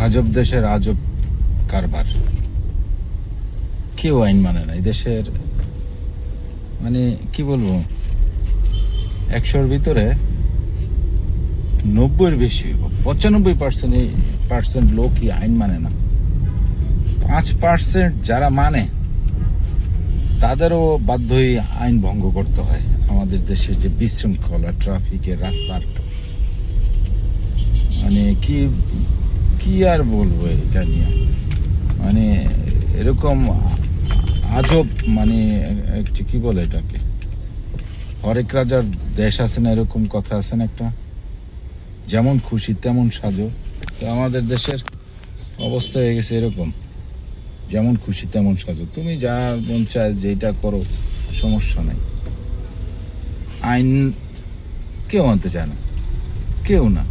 আজব দেশের আজব কারবার। কেউ আইন মানে না এই দেশের। মানে কি বলবো, 100-র ভিতরে 90-এর বেশি, 95% লোকই আইন মানে না। 5% যারা মানে তাদেরও বাধ্যই আইন ভঙ্গ করতে হয়। আমাদের দেশে যে বিশৃঙ্খলা, ট্রাফিকের, রাস্তার, মানে কি কি আর বলবো এটা নিয়ে। মানে এরকম আজব, মানে কি বলে এটাকে, হরেক রাজার দেশ আছে না, এরকম কথা আছে না একটা, যেমন খুশি তেমন সাজো। তো আমাদের দেশের অবস্থা হয়ে গেছে এরকম, যেমন খুশি তেমন সাজো, তুমি যা মন চায় যেটা করো, সমস্যা নাই। আইন কেউ মানতে চায় না, কেউ না।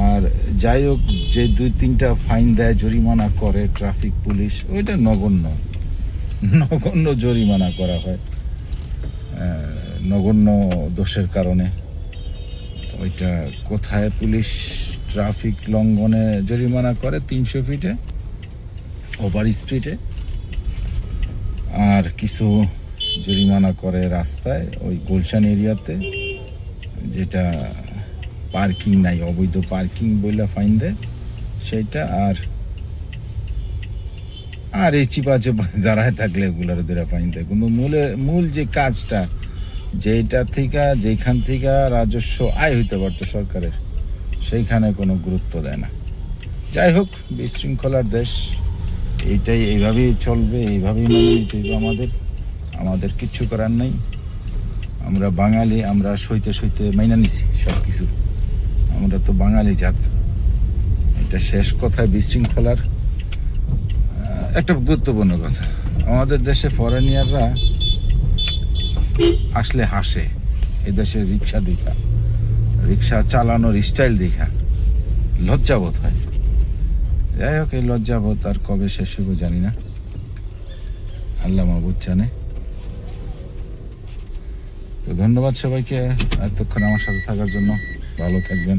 আর যাই হোক, যে 2-3টা ফাইন দেয়, জরিমানা করে ট্রাফিক পুলিশ, ওইটা নগণ্য নগণ্য জরিমানা করা হয় নগণ্য দোষের কারণে। ওইটা কোথায় পুলিশ ট্রাফিক লঙ্ঘনে জরিমানা করে 300 ফিটে ওভার স্পিডে, আর কিছু জরিমানা করে রাস্তায় ওই গুলশান এরিয়াতে, যেটা পার্কিং নাই, অবৈধ পার্কিং বইলা ফাইন দেয় সেইটা। আর এই চিপা দাঁড়ায় থাকলে এগুলোর ধরে ফাইন দেয়। কিন্তু মূল যে কাজটা, যেখান থেকে রাজস্ব আয় হইতে পারতো সরকারের, সেইখানে কোনো গুরুত্ব দেয় না। যাই হোক, বিশৃঙ্খলার দেশ, এইভাবেই চলবে, এইভাবেই মেনে নিতে হবে আমাদের কিচ্ছু করার নাই। আমরা বাঙালি, আমরা সইতে মাইনা নিছি সব কিছু। আমরা তো বাঙালি জাত। এটা শেষ কথায় বিশৃঙ্খলার একটা গুরুত্বপূর্ণ কথা। আমাদের দেশে ফরেনিয়াররা আসলে হাসে এদেশের রিক্সা চালানোর স্টাইল দেখা লজ্জাবোধ হয়। যাই হোক, এই লজ্জাবোধ আর কবে শেষ হইব জানি না, আল্লাহ মাহবুব জানে। তো ধন্যবাদ সবাইকে এতক্ষণ আমার সাথে থাকার জন্য। ভালো থাকবেন।